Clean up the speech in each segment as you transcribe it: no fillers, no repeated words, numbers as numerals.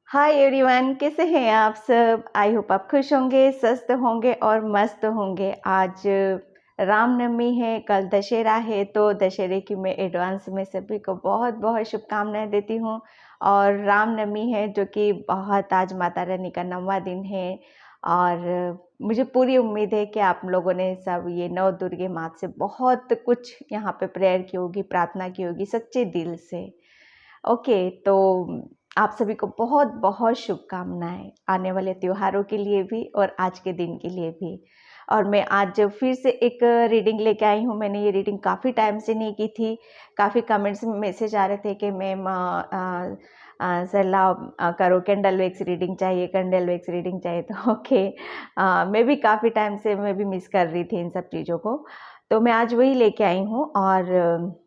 Hi everyone, कैसे हैं आप सब। आई होप आप खुश होंगे, स्वस्थ होंगे और मस्त होंगे। आज रामनवमी है, कल दशहरा है, तो दशहरे की मैं एडवांस में सभी को बहुत बहुत शुभकामनाएं देती हूँ। और रामनवमी है जो कि बहुत आज माता रानी का 9वां दिन है। और मुझे पूरी उम्मीद है कि आप लोगों ने सब ये नौ दुर्गे माँ से बहुत कुछ यहाँ पे प्रेयर की होगी, प्रार्थना की होगी सच्चे दिल से। ओके, तो आप सभी को बहुत बहुत शुभकामनाएं आने वाले त्योहारों के लिए भी और आज के दिन के लिए भी। और मैं आज फिर से एक रीडिंग लेके आई हूँ। मैंने ये रीडिंग काफ़ी टाइम से नहीं की थी। काफ़ी कमेंट्स में मैसेज आ रहे थे कि मैम सर लाओ करो, कैंडल वैक्स रीडिंग चाहिए, कैंडल वैक्स रीडिंग चाहिए। तो ओके, मैं भी काफ़ी टाइम से मैं भी मिस कर रही थी इन सब चीज़ों को। तो मैं आज वही लेके आई हूँ। और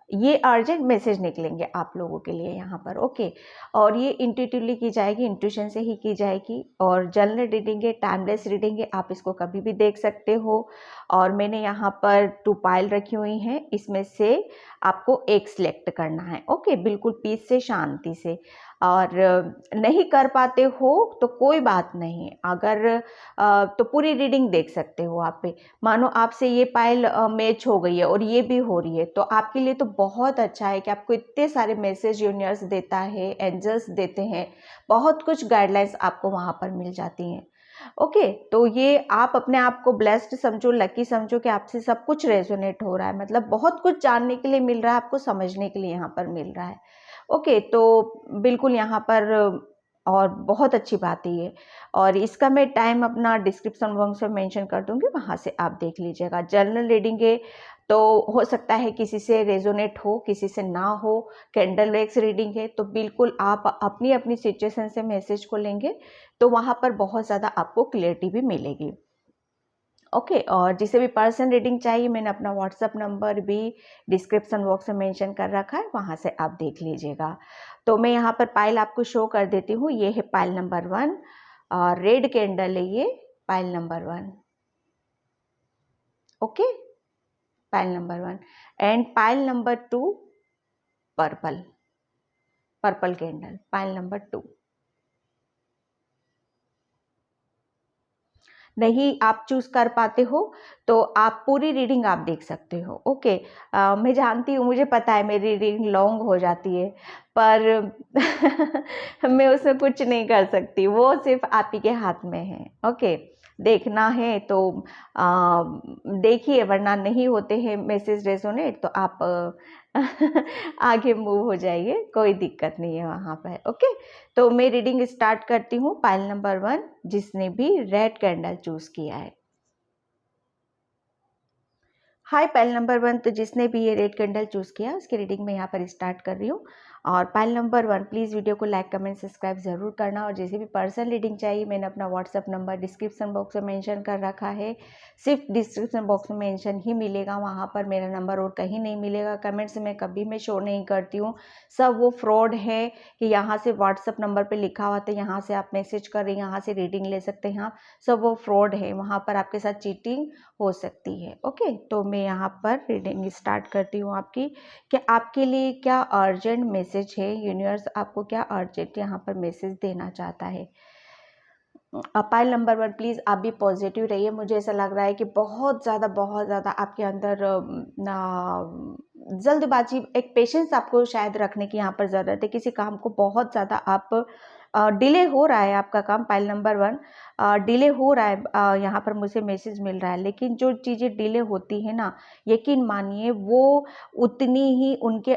ये अर्जेंट मैसेज निकलेंगे आप लोगों के लिए यहाँ पर। ओके, और ये इंट्यूटिवली की जाएगी, इंट्यूशन से ही की जाएगी। और जनरल रीडिंग है, टाइमलेस रीडिंग है, आप इसको कभी भी देख सकते हो। और मैंने यहाँ पर 2 पाइल रखी हुई हैं, इसमें से आपको एक सिलेक्ट करना है। ओके, बिल्कुल पीस से, शांति से। और नहीं कर पाते हो तो कोई बात नहीं, अगर तो पूरी रीडिंग देख सकते हो आप पे। मानो आपसे ये पाइल मैच हो गई है और ये भी हो रही है, तो आपके लिए तो बहुत अच्छा है कि आपको इतने सारे मैसेज यूनिवर्स देता है, एंजल्स देते हैं, बहुत कुछ गाइडलाइंस आपको वहाँ पर मिल जाती हैं। ओके, तो ये आप अपने आप को ब्लेस्ड समझो, लकी समझो कि आपसे सब कुछ रेजोनेट हो रहा है। मतलब बहुत कुछ जानने के लिए मिल रहा है, आपको समझने के लिए यहाँ पर मिल रहा है। ओके, तो बिल्कुल यहाँ पर और बहुत अच्छी बात है ये। और इसका मैं टाइम अपना डिस्क्रिप्शन बॉक्स में मेंशन कर दूंगी, वहाँ से आप देख लीजिएगा। जर्नल रीडिंग है तो हो सकता है किसी से रेजोनेट हो, किसी से ना हो। कैंडल वैक्स रीडिंग है तो बिल्कुल आप अपनी अपनी सिचुएशन से मैसेज को लेंगे तो वहाँ पर बहुत ज़्यादा आपको क्लियरिटी भी मिलेगी। ओके, और जिसे भी पर्सन रीडिंग चाहिए, मैंने अपना व्हाट्सअप नंबर भी डिस्क्रिप्शन बॉक्स में मेंशन कर रखा है, वहाँ से आप देख लीजिएगा। तो मैं यहाँ पर पाइल आपको शो कर देती हूँ। ये है पाइल नंबर 1 और रेड कैंडल है ये pile number 1। Okay, pile number 1 and pile number 2 purple, purple candle pile number 2। नहीं आप चूज कर पाते हो तो आप पूरी रीडिंग आप देख सकते हो। ओके, मैं जानती हूँ, मुझे पता है मेरी रीडिंग लॉन्ग हो जाती है, पर मैं उसमें कुछ नहीं कर सकती, वो सिर्फ आप ही के हाथ में है। ओके, देखना है तो देखिए, वरना नहीं होते हैं मैसेज रेजोनेट तो आप आगे मूव हो जाइए, कोई दिक्कत नहीं है वहाँ पर। ओके, तो मैं रीडिंग स्टार्ट करती हूँ। पाइल नंबर 1 जिसने भी रेड कैंडल चूज किया है। हाय पाइल नंबर 1, तो जिसने भी ये रेड कैंडल चूज किया उसकी रीडिंग मैं यहाँ पर स्टार्ट कर रही हूँ। और पाइल नंबर 1 प्लीज़ वीडियो को लाइक कमेंट सब्सक्राइब जरूर करना। और जैसे भी पर्सनल रीडिंग चाहिए, मैंने अपना व्हाट्सअप नंबर डिस्क्रिप्शन बॉक्स में मेंशन कर रखा है। सिर्फ डिस्क्रिप्शन बॉक्स में मेंशन ही मिलेगा, वहाँ पर मेरा नंबर और कहीं नहीं मिलेगा। कमेंट्स में कभी मैं शो नहीं करती हूँ, सब वो फ्रॉड है कि यहाँ से व्हाट्सअप नंबर पर लिखा हुआ था, यहाँ से आप मैसेज कर रहे हैं, यहाँ से रीडिंग ले सकते हैं आप, सब वो फ्रॉड है, वहाँ पर आपके साथ चीटिंग हो सकती है। ओके, तो मैं यहाँ पर रीडिंग स्टार्ट करती हूँ आपकी कि आपके लिए क्या अर्जेंट मैसेज है, यूनिवर्स आपको क्या अर्जेंट यहाँ पर मैसेज देना चाहता है। पाइल नंबर 1 प्लीज़ आप भी पॉजिटिव रहिए। मुझे ऐसा लग रहा है कि बहुत ज़्यादा आपके अंदर जल्दबाजी, एक पेशेंस आपको शायद रखने की यहाँ पर ज़रूरत है। किसी काम को बहुत ज़्यादा आप डिले हो रहा है आपका काम। पाइल नंबर 1 डिले हो रहा है, यहाँ पर मुझे मैसेज मिल रहा है। लेकिन जो चीज़ें डिले होती है ना, यकीन मानिए वो उतनी ही उनके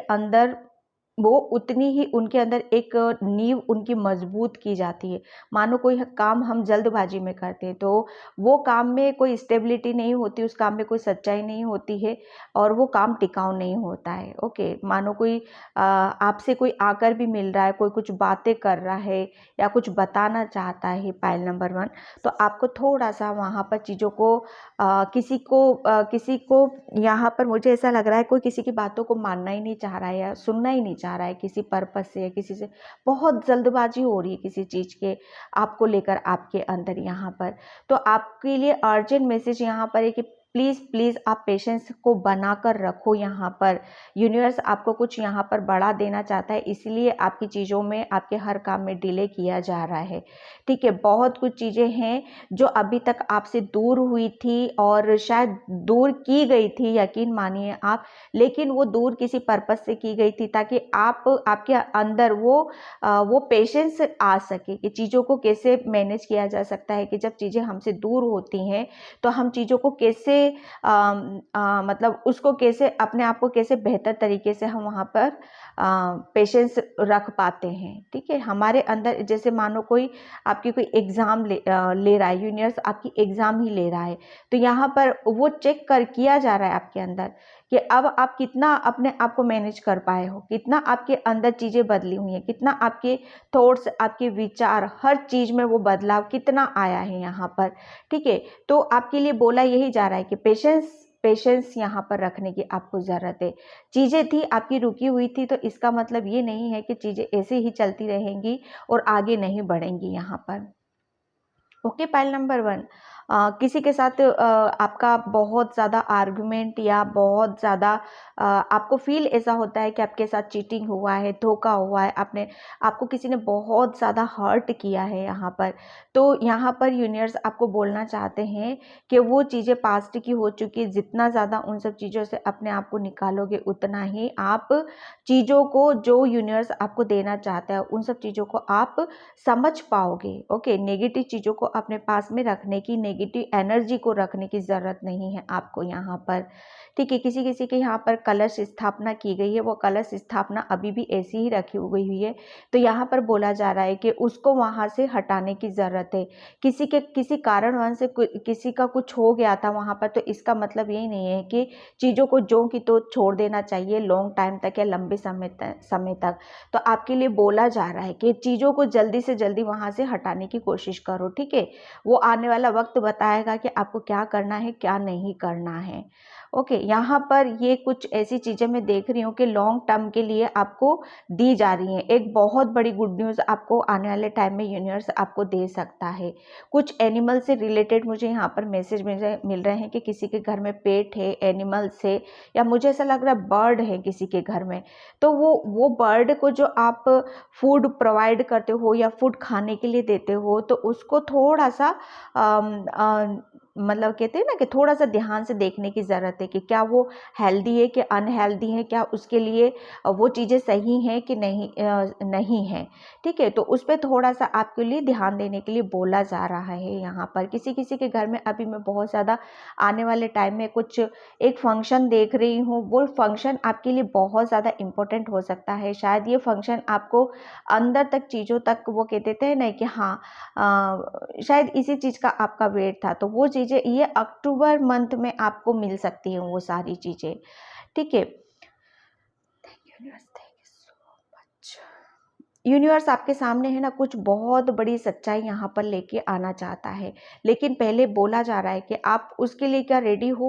अंदर एक नींव उनकी मजबूत की जाती है। मानो कोई काम हम जल्दबाजी में करते हैं तो वो काम में कोई स्टेबिलिटी नहीं होती, उस काम में कोई सच्चाई नहीं होती है और वो काम टिकाऊ नहीं होता है। ओके, मानो कोई आपसे कोई आकर भी मिल रहा है, कोई कुछ बातें कर रहा है या कुछ बताना चाहता है पाइल नंबर 1, तो आपको थोड़ा सा वहाँ पर चीज़ों को किसी को यहाँ पर मुझे ऐसा लग रहा है कोई किसी की बातों को मानना ही नहीं चाह रहा है या सुनना ही नहीं चाह रहा है, किसी पर्पस से या किसी से बहुत जल्दबाजी हो रही है किसी चीज़ के आपको लेकर आपके अंदर यहाँ पर। तो आपके लिए अर्जेंट मैसेज यहाँ पर है कि प्लीज़ प्लीज़ आप पेशेंस को बनाकर रखो। यहाँ पर यूनिवर्स आपको कुछ यहाँ पर बढ़ा देना चाहता है, इसलिए आपकी चीज़ों में, आपके हर काम में डिले किया जा रहा है। ठीक है, बहुत कुछ चीज़ें हैं जो अभी तक आपसे दूर हुई थी और शायद दूर की गई थी, यकीन मानिए आप, लेकिन वो दूर किसी पर्पस से की गई थी ताकि आपके अंदर वो पेशेंस आ सके कि चीज़ों को कैसे मैनेज किया जा सकता है, कि जब चीज़ें हमसे दूर होती हैं तो हम चीज़ों को कैसे मतलब उसको कैसे, अपने आप को कैसे बेहतर तरीके से हम वहाँ पर पेशेंस रख पाते हैं। ठीक है, हमारे अंदर जैसे मानो कोई आपकी कोई एग्ज़ाम ले रहा है, यूनिवर्स आपकी एग्ज़ाम ही ले रहा है, तो यहाँ पर वो चेक किया जा रहा है आपके अंदर कि अब आप कितना अपने आप को मैनेज कर पाए हो, कितना आपके अंदर चीज़ें बदली हुई हैं, कितना आपके थॉट्स, आपके विचार, हर चीज़ में वो बदलाव कितना आया है यहाँ पर। ठीक है, तो आपके लिए बोला यही जा रहा है कि पेशेंस यहाँ पर रखने की आपको ज़रूरत है। चीज़ें थी आपकी रुकी हुई थी, तो इसका मतलब ये नहीं है कि चीज़ें ऐसे ही चलती रहेंगी और आगे नहीं बढ़ेंगी यहाँ पर। ओके, पाइल नंबर 1, किसी के साथ आपका बहुत ज़्यादा आर्गुमेंट या बहुत ज़्यादा आपको फील ऐसा होता है कि आपके साथ चीटिंग हुआ है, धोखा हुआ है, आपको किसी ने बहुत ज़्यादा हर्ट किया है यहाँ पर। तो यहाँ पर यूनिवर्स आपको बोलना चाहते हैं कि वो चीज़ें पास्ट की हो चुकी है, जितना ज़्यादा उन सब चीज़ों से अपने आप को निकालोगे उतना ही आप चीज़ों को, जो यूनिवर्स आपको देना चाहता है, उन सब चीज़ों को आप समझ पाओगे। ओके, नेगेटिव चीज़ों को अपने पास में रखने की, नेगेटिव एनर्जी को रखने की ज़रूरत नहीं है आपको यहाँ पर। ठीक है, किसी किसी के यहाँ पर कलश स्थापना की गई है, वो कलश स्थापना अभी भी ऐसी ही रखी हुई है, तो यहाँ पर बोला जा रहा है कि उसको वहाँ से हटाने की ज़रूरत है। किसी कारणवश से किसी का कुछ हो गया था वहाँ पर, तो इसका मतलब यही नहीं है कि चीज़ों को जो की तो छोड़ देना चाहिए लॉन्ग टाइम तक या लंबे समय तक। तो आपके लिए बोला जा रहा है कि चीज़ों को जल्दी से जल्दी वहाँ से हटाने की कोशिश करो। ठीक है, वो आने वाला वक्त बताएगा कि आपको क्या करना है, क्या नहीं करना है। ओके, यहाँ पर ये कुछ ऐसी चीज़ें मैं देख रही हूँ कि लॉन्ग टर्म के लिए आपको दी जा रही हैं। एक बहुत बड़ी गुड न्यूज़ आपको आने वाले टाइम में यूनिवर्स आपको दे सकता है। कुछ एनिमल से रिलेटेड मुझे यहाँ पर मैसेज मिल रहे हैं कि किसी के घर में पेट है, एनिमल से, या मुझे ऐसा लग रहा है बर्ड है किसी के घर में, तो वो बर्ड को जो आप फूड प्रोवाइड करते हो या फूड खाने के लिए देते हो, तो उसको थोड़ा सा मतलब कहते हैं ना कि थोड़ा सा ध्यान से देखने की ज़रूरत है कि क्या वो हेल्दी है कि अनहेल्दी है, क्या उसके लिए वो चीज़ें सही हैं कि नहीं है। ठीक है, तो उस पर थोड़ा सा आपके लिए ध्यान देने के लिए बोला जा रहा है यहाँ पर। किसी किसी के घर में अभी मैं बहुत ज़्यादा आने वाले टाइम में कुछ एक फंक्शन देख रही हूँ, वो फंक्शन आपके लिए बहुत ज़्यादा इम्पोर्टेंट हो सकता है। शायद ये फंक्शन आपको अंदर तक चीज़ों तक, वो कहते हैं ना कि हाँ, शायद इसी चीज़ का आपका वेट था, तो वो चीज़ें ये अक्टूबर मंथ में आपको मिल सकती हैं वो सारी चीज़ें। ठीक है, thank you so much. Universe आपके सामने है ना कुछ बहुत बड़ी सच्चाई यहाँ पर लेके आना चाहता है, लेकिन पहले बोला जा रहा है कि आप उसके लिए क्या रेडी हो।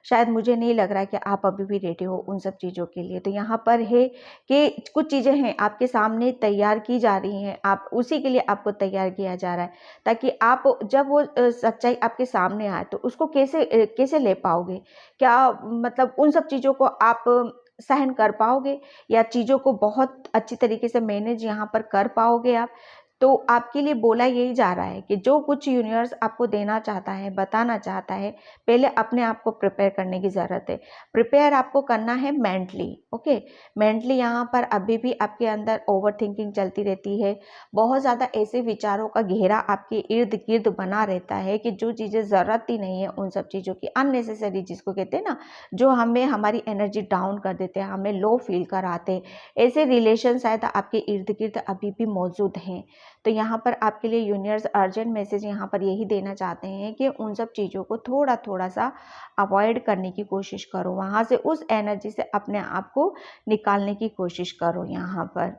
शायद मुझे नहीं लग रहा है कि आप अभी भी रेडी हो उन सब चीज़ों के लिए। तो यहाँ पर है कि कुछ चीज़ें हैं आपके सामने तैयार की जा रही हैं, आप उसी के लिए आपको तैयार किया जा रहा है, ताकि आप जब वो सच्चाई आपके सामने आए तो उसको कैसे ले पाओगे। क्या मतलब उन सब चीज़ों को आप सहन कर पाओगे, या चीज़ों को बहुत अच्छी तरीके से मैनेज यहाँ पर कर पाओगे आप। तो आपके लिए बोला यही जा रहा है कि जो कुछ यूनिवर्स आपको देना चाहता है, बताना चाहता है, पहले अपने आप को प्रिपेयर करने की ज़रूरत है। प्रिपेयर आपको करना है मेंटली। ओके, मेंटली यहाँ पर अभी भी आपके अंदर ओवर थिंकिंग चलती रहती है, बहुत ज़्यादा ऐसे विचारों का घेरा आपके इर्द गिर्द बना रहता है कि जो चीज़ें ज़रूरत ही नहीं है, उन सब चीज़ों की, अननेसेसरी जिसको कहते हैं ना, जो हमें हमारी एनर्जी डाउन कर देते हैं, हमें लो फील कराते हैं, ऐसे रिलेशन शायद आपके इर्द गिर्द अभी भी मौजूद हैं। तो यहाँ पर आपके लिए यूनिवर्स अर्जेंट मैसेज यहाँ पर यही देना चाहते हैं कि उन सब चीज़ों को थोड़ा थोड़ा सा अवॉइड करने की कोशिश करो, वहाँ से उस एनर्जी से अपने आप को निकालने की कोशिश करो यहाँ पर।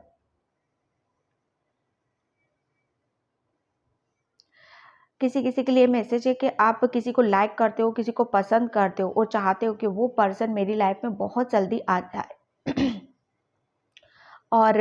किसी किसी के लिए मैसेज है कि आप किसी को लाइक करते हो, किसी को पसंद करते हो और चाहते हो कि वो पर्सन मेरी लाइफ में बहुत जल्दी आ जाए और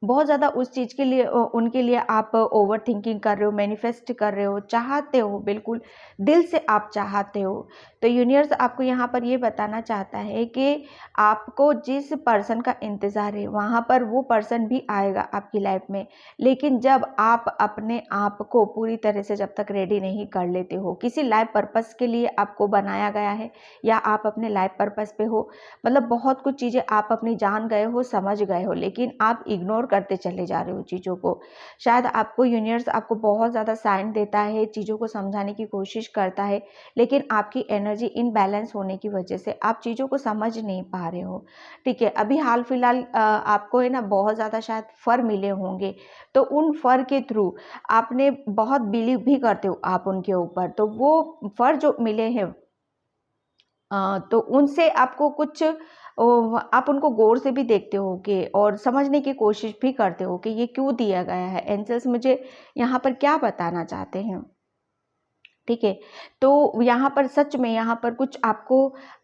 बहुत ज़्यादा उस चीज़ के लिए उनके लिए आप ओवर थिंकिंग कर रहे हो, मैनिफेस्ट कर रहे हो, चाहते हो, बिल्कुल दिल से आप चाहते हो। तो यूनिवर्स आपको यहाँ पर ये बताना चाहता है कि आपको जिस पर्सन का इंतज़ार है वहाँ पर वो पर्सन भी आएगा आपकी लाइफ में, लेकिन जब आप अपने आप को पूरी तरह से जब तक रेडी नहीं कर लेते हो, किसी लाइफ पर्पस के लिए आपको बनाया गया है या आप अपने लाइफ पर्पस पे हो, मतलब बहुत कुछ चीज़ें आप अपनी जान गए हो, समझ गए हो, लेकिन आप इग्नोर करते चले जा रहे हो चीज़ों को। शायद आपको यूनिवर्स आपको बहुत ज़्यादा साइन देता है, चीज़ों को समझाने की कोशिश करता है, लेकिन आपकी एनर्जी इनबैलेंस होने की वजह से आप चीज़ों को समझ नहीं पा रहे हो। ठीक है, अभी हाल फिलहाल आपको है ना बहुत ज़्यादा शायद फर मिले होंगे, तो उन फर के थ्रू आपने बहुत बिलीव भी करते हो आप उनके ऊपर, तो वो फर जो मिले हैं तो उनसे आपको कुछ आप उनको गौर से भी देखते हो कि और समझने की कोशिश भी करते हो कि ये क्यों दिया गया है, एंजल्स मुझे यहाँ पर क्या बताना चाहते हैं। ठीक है, तो यहाँ पर सच में यहाँ पर कुछ आपको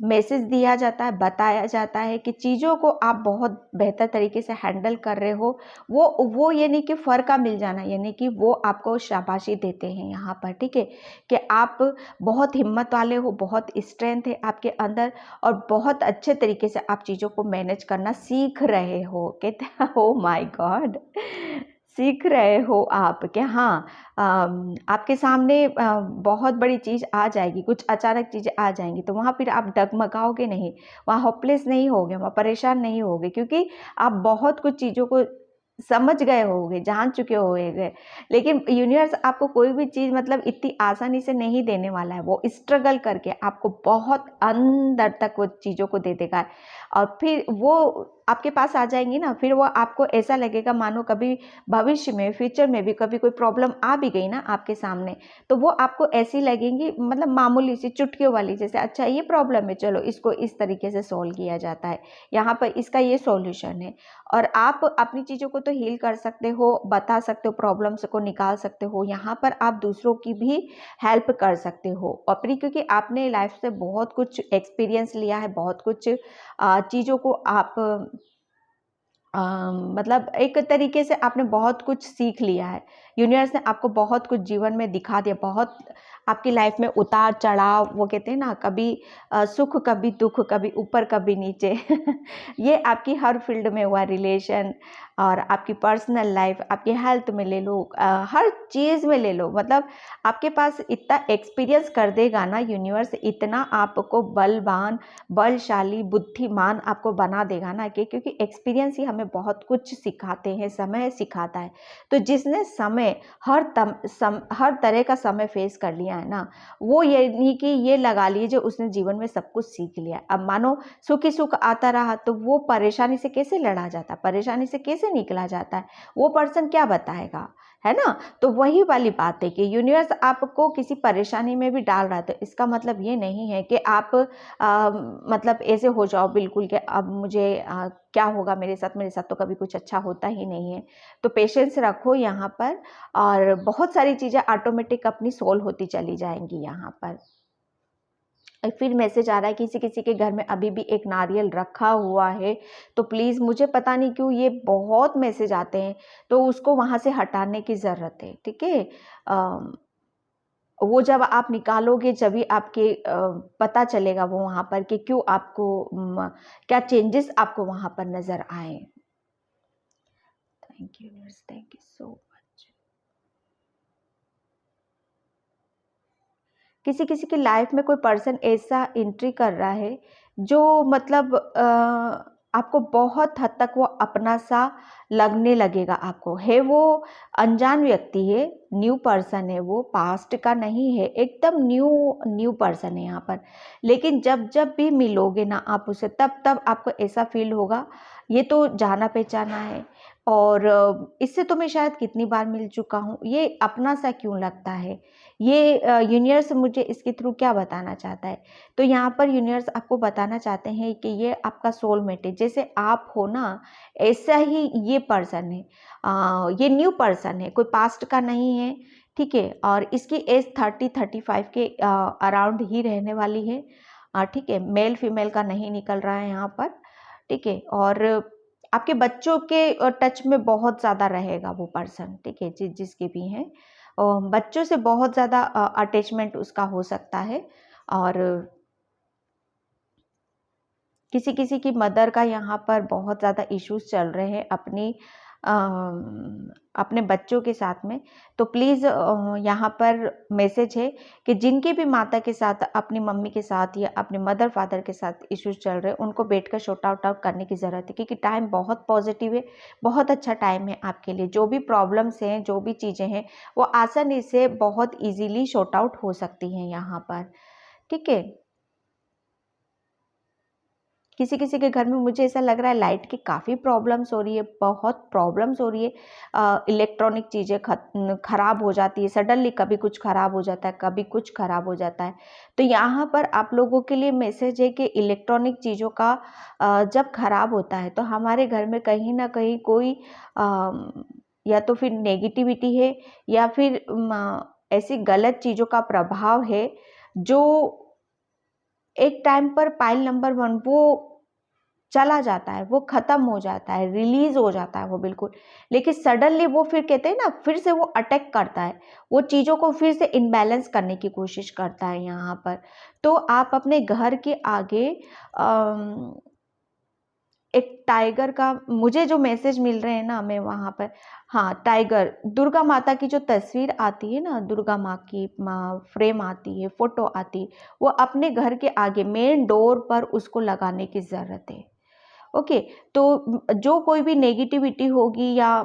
मैसेज दिया जाता है, बताया जाता है कि चीज़ों को आप बहुत बेहतर तरीके से हैंडल कर रहे हो। वो ये नहीं कि फ़र का मिल जाना, यानी कि वो आपको शाबाशी देते हैं यहाँ पर, ठीक है? कि आप बहुत हिम्मत वाले हो, बहुत स्ट्रेंथ है आपके अंदर और बहुत अच्छे तरीके से आप चीज़ों को मैनेज करना सीख रहे हो। कहते हैं ओह माय गॉड! सीख रहे हो आप कि हाँ, आपके सामने बहुत बड़ी चीज़ आ जाएगी, कुछ अचानक चीज़ें आ जाएँगी, तो वहाँ फिर आप डगमगाओगे नहीं, वहाँ होपलेस नहीं होगे, वहाँ परेशान नहीं होगे, क्योंकि आप बहुत कुछ चीज़ों को समझ गए होगे, जान चुके होगे। लेकिन यूनिवर्स आपको कोई भी चीज़ मतलब इतनी आसानी से नहीं देने वाला है, वो स्ट्रगल करके आपको बहुत अंदर तक वो चीज़ों को दे देगा और फिर वो आपके पास आ जाएँगी ना, फिर वो आपको ऐसा लगेगा मानो कभी भविष्य में, फ्यूचर में भी कभी कोई प्रॉब्लम आ भी गई ना आपके सामने, तो वो आपको ऐसी लगेंगी मतलब मामूली सी चुटकियों वाली, जैसे अच्छा ये प्रॉब्लम है, चलो इसको इस तरीके से सॉल्व किया जाता है, यहाँ पर इसका ये सॉल्यूशन है। और आप अपनी चीज़ों को तो हील कर सकते हो, बता सकते हो, प्रॉब्लम्स को निकाल सकते हो, यहाँ पर आप दूसरों की भी हेल्प कर सकते हो अपनी, क्योंकि आपने लाइफ से बहुत कुछ एक्सपीरियंस लिया है, बहुत कुछ चीज़ों को आप मतलब एक तरीके से आपने बहुत कुछ सीख लिया है। यूनिवर्स ने आपको बहुत कुछ जीवन में दिखा दिया, बहुत आपकी लाइफ में उतार चढ़ाव, वो कहते हैं ना, कभी सुख, कभी दुख, कभी ऊपर, कभी नीचे ये आपकी हर फील्ड में हुआ, रिलेशन और आपकी पर्सनल लाइफ, आपकी हेल्थ में ले लो, हर चीज़ में ले लो, मतलब आपके पास इतना एक्सपीरियंस कर देगा ना यूनिवर्स, इतना आपको बलवान, बलशाली, बुद्धिमान आपको बना देगा ना, कि क्योंकि एक्सपीरियंस ही हमें बहुत कुछ सिखाते हैं, समय सिखाता है। तो जिसने समय हर तरह का समय फेस कर लिया है ना, वो ये नहीं कि ये लगा लीजिए उसने जीवन में सब कुछ सीख लिया। अब मानो सुख ही सुख आता रहा तो वो परेशानी से कैसे लड़ा जाता, परेशानी से कैसे निकला जाता है, वो पर्सन क्या बताएगा, है ना? तो वही वाली बात है कि यूनिवर्स आपको किसी परेशानी में भी डाल रहा है, तो इसका मतलब ये नहीं है कि आप मतलब ऐसे हो जाओ बिल्कुल कि अब मुझे क्या होगा मेरे साथ तो कभी कुछ अच्छा होता ही नहीं है। तो पेशेंस रखो यहाँ पर और बहुत सारी चीज़ें ऑटोमेटिक अपनी सॉल्व होती चली जाएंगी यहाँ पर। फिर मैसेज आ रहा है किसी किसी के घर में अभी भी एक नारियल रखा हुआ है, तो प्लीज़, मुझे पता नहीं क्यों ये बहुत मैसेज आते हैं, तो उसको वहाँ से हटाने की ज़रूरत है, ठीक है? वो जब आप निकालोगे जभी आपके पता चलेगा वो वहाँ पर कि क्यों आपको क्या चेंजेस आपको वहाँ पर नज़र आए। Thank you universe, thank you so much. किसी किसी की लाइफ में कोई पर्सन ऐसा एंट्री कर रहा है जो मतलब आपको बहुत हद तक वो अपना सा लगने लगेगा आपको, है वो अनजान व्यक्ति है, न्यू पर्सन है, वो पास्ट का नहीं है, एकदम न्यू न्यू पर्सन है यहाँ पर। लेकिन जब जब भी मिलोगे ना आप उससे, तब तब आपको ऐसा फील होगा ये तो जाना पहचाना है, और इससे तो मैं शायद कितनी बार मिल चुका हूँ, ये अपना सा क्यों लगता है, ये यूनिवर्स मुझे इसके थ्रू क्या बताना चाहता है। तो यहाँ पर यूनिवर्स आपको बताना चाहते हैं कि ये आपका सोलमेट है, जैसे आप हो ना ऐसा ही ये पर्सन है। ये न्यू पर्सन है, कोई पास्ट का नहीं है, ठीक है? और इसकी एज 30-35 के अराउंड ही रहने वाली है, ठीक है? मेल फीमेल का नहीं निकल रहा है यहाँ पर, ठीक है? और आपके बच्चों के टच में बहुत ज़्यादा रहेगा वो पर्सन, ठीक है, जिसके भी हैं बच्चों से बहुत ज़्यादा अटैचमेंट उसका हो सकता है। और किसी किसी की मदर का यहाँ पर बहुत ज़्यादा इश्यूज चल रहे हैं अपने बच्चों के साथ में। तो प्लीज़ यहाँ पर मैसेज है कि जिनके भी माता के साथ, अपनी मम्मी के साथ या अपने मदर फादर के साथ इश्यूज चल रहे हैं, उनको बैठकर शॉर्ट आउट करने की ज़रूरत है, क्योंकि टाइम बहुत पॉजिटिव है, बहुत अच्छा टाइम है आपके लिए। जो भी प्रॉब्लम्स हैं, जो भी चीज़ें हैं, वो आसानी से बहुत ईजीली शॉर्ट आउट हो सकती हैं यहाँ पर, ठीक है। किसी किसी के घर में मुझे ऐसा लग रहा है लाइट की काफ़ी प्रॉब्लम्स हो रही है, बहुत प्रॉब्लम्स हो रही है। इलेक्ट्रॉनिक चीज़ें खराब हो जाती है सडनली, कभी कुछ खराब हो जाता है, कभी कुछ खराब हो जाता है। तो यहाँ पर आप लोगों के लिए मैसेज है कि इलेक्ट्रॉनिक चीज़ों का जब खराब होता है तो हमारे घर में कहीं ना कहीं कोई या तो फिर नेगेटिविटी है, या फिर ऐसी गलत चीज़ों का प्रभाव है, जो एक टाइम पर पाइल नंबर 1 वो चला जाता है, वो ख़त्म हो जाता है, रिलीज़ हो जाता है वो बिल्कुल। लेकिन सडनली वो फिर कहते हैं ना, फिर से वो अटैक करता है, वो चीज़ों को फिर से इम्बैलेंस करने की कोशिश करता है यहाँ पर। तो आप अपने घर के आगे एक टाइगर का मुझे जो मैसेज मिल रहे हैं ना, मैं वहाँ पर, हाँ, टाइगर, दुर्गा माता की जो तस्वीर आती है ना, दुर्गा माँ की फ्रेम आती है, फोटो आती है, वो अपने घर के आगे मेन डोर पर उसको लगाने की ज़रूरत है। ओके। तो जो कोई भी नेगेटिविटी होगी या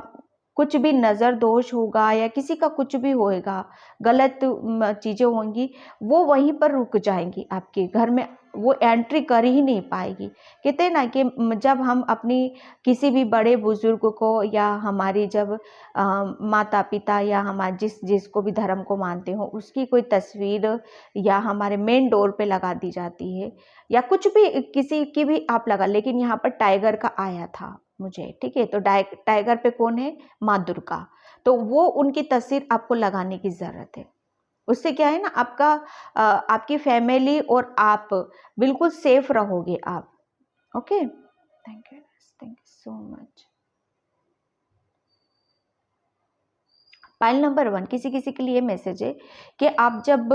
कुछ भी नज़र दोष होगा या किसी का कुछ भी होएगा, गलत चीज़ें होंगी, वो वहीं पर रुक जाएंगी आपके घर में, वो एंट्री कर ही नहीं पाएगी। कहते हैं ना कि जब हम अपनी किसी भी बड़े बुजुर्ग को, या हमारी जब माता पिता या हमारे जिसको भी धर्म को मानते हो, उसकी कोई तस्वीर या हमारे मेन डोर पे लगा दी जाती है, या कुछ भी किसी की भी आप लगा, लेकिन यहाँ पर टाइगर का आया था मुझे, ठीक है। तो टाइगर पे कौन है? माँ दुर्गा। तो वो उनकी तस्वीर आपको लगाने की ज़रूरत है। उससे क्या है ना, आपकी फैमिली और आप बिल्कुल सेफ रहोगे आप। Okay, thank you so much. Pile number 1, किसी किसी के लिए मैसेज है कि आप जब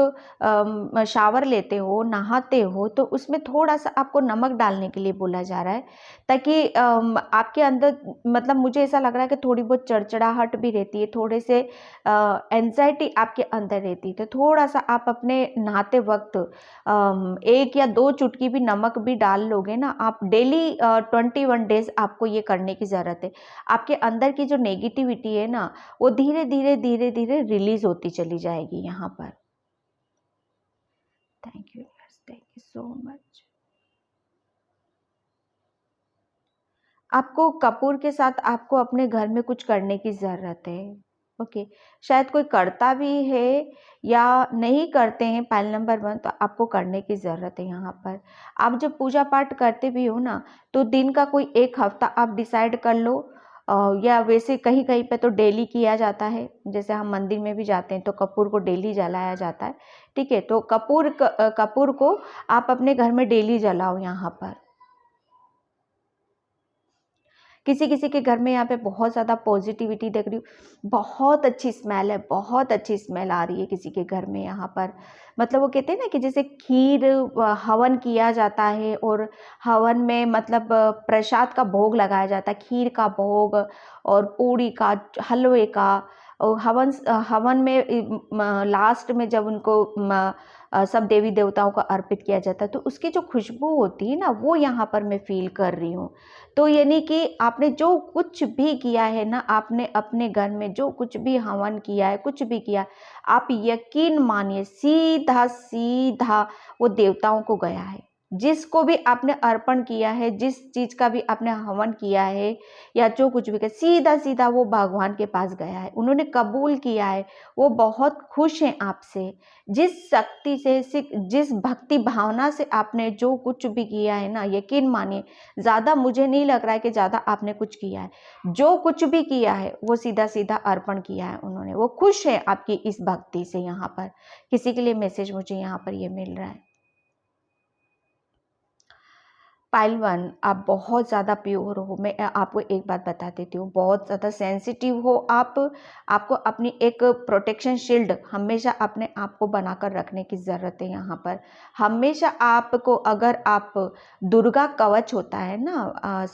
शावर लेते हो, नहाते हो, तो उसमें थोड़ा सा आपको नमक डालने के लिए बोला जा रहा है, ताकि आपके अंदर, मतलब मुझे ऐसा लग रहा है कि थोड़ी बहुत चिड़चिड़ाहट भी रहती है, थोड़े से एंजाइटी आपके अंदर रहती है। तो थोड़ा सा आप अपने नहाते वक्त 1 या 2 चुटकी भी नमक भी डाल लोगे ना आप डेली, 21 डेज आपको ये करने की ज़रूरत है। आपके अंदर की जो नेगेटिविटी है ना, वो धीरे धीरे धीरे धीरे रिलीज होती चली जाएगी यहाँ पर। Thank you so much. आपको कपूर के साथ आपको अपने घर में कुछ करने की ज़रूरत है। ओके। शायद कोई करता भी है या नहीं करते हैं पाइल नंबर 1, तो आपको करने की ज़रूरत है यहाँ पर। आप जब पूजा पाठ करते भी हो ना, तो दिन का कोई एक हफ्ता आप डिसाइड कर लो, या वैसे कहीं कहीं पे तो डेली किया जाता है, जैसे हम मंदिर में भी जाते हैं तो कपूर को डेली जलाया जाता है, ठीक है। तो कपूर को आप अपने घर में डेली जलाओ यहाँ पर। किसी किसी के घर में यहाँ पे बहुत ज़्यादा पॉजिटिविटी देख रही हूँ, बहुत अच्छी स्मेल है, बहुत अच्छी स्मेल आ रही है किसी के घर में यहाँ पर। मतलब वो कहते हैं ना कि जैसे खीर हवन किया जाता है, और हवन में मतलब प्रसाद का भोग लगाया जाता है, खीर का भोग और पूड़ी का, हलवे का, और हवन में लास्ट में जब उनको सब देवी देवताओं को अर्पित किया जाता है, तो उसकी जो खुशबू होती है ना, वो यहाँ पर मैं फील कर रही हूँ। तो यानी कि आपने जो कुछ भी किया है ना, आपने अपने घर में जो कुछ भी हवन किया है, कुछ भी किया, आप यकीन मानिए सीधा सीधा वो देवताओं को गया है। जिसको भी आपने अर्पण किया है, जिस चीज का भी आपने हवन किया है या जो कुछ भी किया, सीधा सीधा वो भगवान के पास गया है, उन्होंने कबूल किया है, वो बहुत खुश हैं आपसे। जिस शक्ति से, जिस भक्ति भावना से आपने जो कुछ भी किया है ना, यकीन मानिए ज़्यादा मुझे नहीं लग रहा है कि ज़्यादा आपने कुछ किया है। जो कुछ भी किया है वो सीधा सीधा अर्पण किया है उन्होंने, वो खुश है आपकी इस भक्ति से। यहाँ पर किसी के लिए मैसेज मुझे यहाँ पर ये मिल रहा है। पाइल 1 आप बहुत ज़्यादा प्योर हो। मैं आपको एक बात बता देती हूँ, बहुत ज़्यादा सेंसिटिव हो आप। आपको अपनी एक प्रोटेक्शन शील्ड हमेशा अपने आप को बनाकर रखने की ज़रूरत है यहाँ पर। हमेशा आपको, अगर आप दुर्गा कवच होता है ना,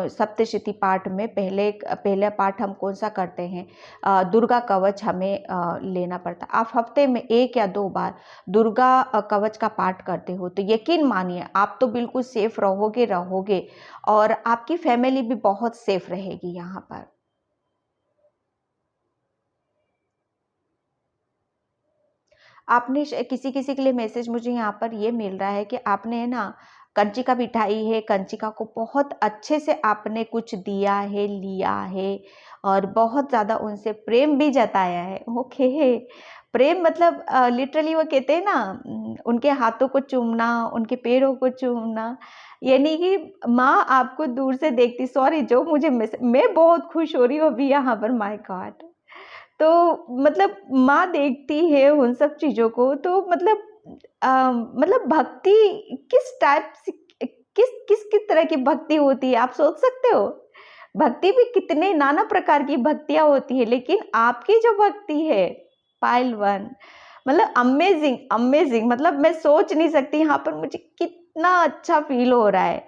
सप्तशती पाठ में पहला पाठ हम कौन सा करते हैं, दुर्गा कवच हमें लेना पड़ता है। आप हफ्ते में 1 या 2 बार दुर्गा कवच का पाठ करते हो तो यकीन मानिए आप तो बिल्कुल सेफ रहोगे और आपकी फैमिली भी बहुत सेफ रहेगी यहाँ पर। आपने किसी किसी के लिए मैसेज मुझे यहाँ पर ये मिल रहा है कि आपने ना कंचिका बिठाई है, कंचिका को बहुत अच्छे से आपने कुछ दिया है, लिया है और बहुत ज़्यादा उनसे प्रेम भी जताया है। ओके, प्रेम मतलब लिटरली वो कहते हैं ना, उनके हाथों को चूमना, उनके पैरों को चूमना, यानी कि माँ आपको दूर से देखती, सॉरी जो मुझे मैं बहुत खुश हो रही हूँ अभी यहाँ पर, माय गॉड। तो मतलब माँ देखती है उन सब चीज़ों को, तो मतलब मतलब भक्ति किस टाइप से, किस तरह की भक्ति होती है आप सोच सकते हो? भक्ति भी कितने नाना प्रकार की भक्तियाँ होती है, लेकिन आपकी जो भक्ति है पायल 1, मतलब अमेजिंग अमेजिंग, मतलब मैं सोच नहीं सकती यहाँ पर मुझे कितना अच्छा फील हो रहा है।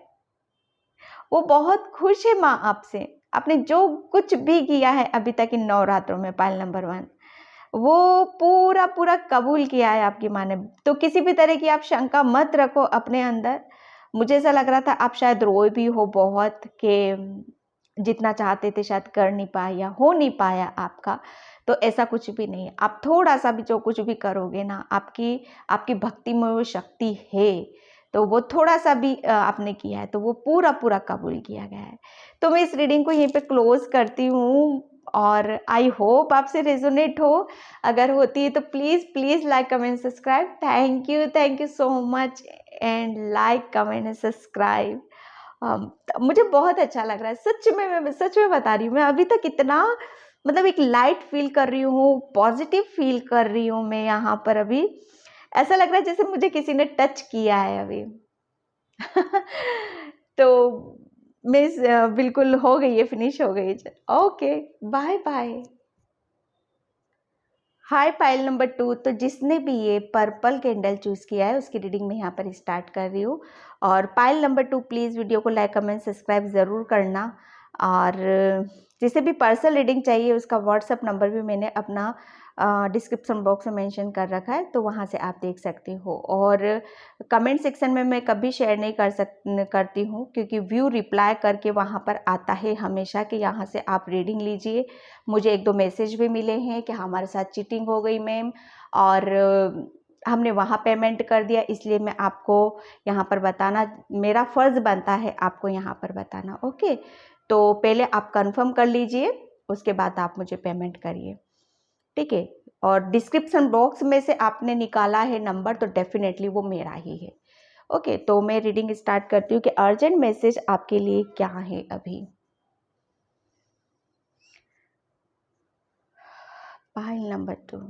वो बहुत खुश है माँ आपसे, आपने जो कुछ भी किया है अभी तक इन नवरात्रों में पायल नंबर 1, वो पूरा पूरा कबूल किया है आपकी माँ ने। तो किसी भी तरह की आप शंका मत रखो अपने अंदर। मुझे ऐसा लग रहा था आप शायद रोए भी हो बहुत कि जितना चाहते थे शायद कर नहीं पाए या हो नहीं पाया आपका। तो ऐसा कुछ भी नहीं है, आप थोड़ा सा भी जो कुछ भी करोगे ना, आपकी आपकी भक्ति में वो शक्ति है, तो वो थोड़ा सा भी आपने किया है तो वो पूरा पूरा कबूल किया गया है। तो मैं इस रीडिंग को यहीं पे क्लोज करती हूँ और आई होप आपसे रेजोनेट हो। अगर होती है तो please please like comment subscribe. Thank you so much and like comment and subscribe. मुझे बहुत अच्छा लग रहा है सच में, मैं सच में बता रही हूँ, मैं अभी तक इतना मतलब एक लाइट फील कर रही हूँ, पॉजिटिव फील कर रही हूँ मैं यहाँ पर। अभी ऐसा लग रहा है जैसे मुझे किसी ने टच किया है अभी। तो मिस बिल्कुल हो गई है, फिनिश हो गई है। Okay, bye bye. Hi pile number 2, तो जिसने भी ये पर्पल कैंडल चूज़ किया है उसकी रीडिंग मैं यहाँ पर स्टार्ट कर रही हूँ। और पाइल नंबर 2 प्लीज़ वीडियो को लाइक कमेंट सब्सक्राइब ज़रूर करना। और जिसे भी पर्सनल रीडिंग चाहिए उसका व्हाट्सअप नंबर भी मैंने अपना डिस्क्रिप्शन बॉक्स में मेंशन कर रखा है, तो वहाँ से आप देख सकते हो। और कमेंट सेक्शन में मैं कभी शेयर नहीं करती हूँ, क्योंकि व्यू रिप्लाई करके वहाँ पर आता है हमेशा कि यहाँ से आप रीडिंग लीजिए। मुझे 1-2 मैसेज भी मिले हैं कि हमारे साथ चीटिंग हो गई मैम, और हमने वहाँ पेमेंट कर दिया, इसलिए मैं आपको यहाँ पर बताना, मेरा फ़र्ज़ बनता है आपको यहाँ पर बताना। ओके, तो पहले आप कंफर्म कर लीजिए, उसके बाद आप मुझे पेमेंट करिए, ठीक है। और डिस्क्रिप्शन बॉक्स में से आपने निकाला है नंबर तो डेफिनेटली वो मेरा ही है। ओके, तो मैं रीडिंग स्टार्ट करती हूँ कि अर्जेंट मैसेज आपके लिए क्या है अभी। पाइल नंबर 2,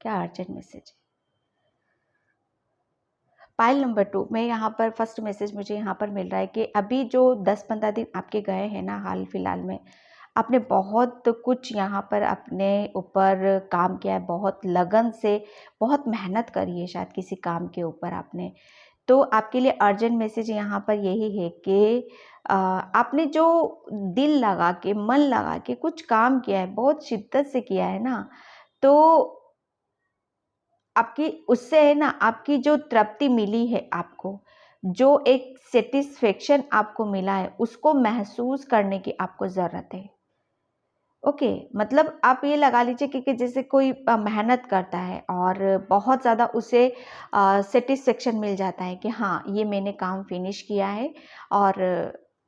क्या अर्जेंट मैसेज है? पाइल नंबर 2 में यहाँ पर फर्स्ट मैसेज मुझे यहाँ पर मिल रहा है कि अभी जो 10-15 दिन आपके गए हैं ना, हाल फिलहाल में आपने बहुत कुछ यहाँ पर अपने ऊपर काम किया है, बहुत लगन से बहुत मेहनत करी है शायद किसी काम के ऊपर आपने। तो आपके लिए अर्जेंट मैसेज यहाँ पर यही है कि आपने जो दिल लगा के, मन लगा के कुछ काम किया है, बहुत शिद्दत से किया है ना, तो आपकी उससे है ना, आपकी जो तृप्ति मिली है आपको, जो एक सेटिस्फेक्शन आपको मिला है, उसको महसूस करने की आपको ज़रूरत है। ओके, मतलब आप ये लगा लीजिए कि जैसे कोई मेहनत करता है और बहुत ज़्यादा उसे सेटिस्फेक्शन मिल जाता है कि हाँ, ये मैंने काम फिनिश किया है और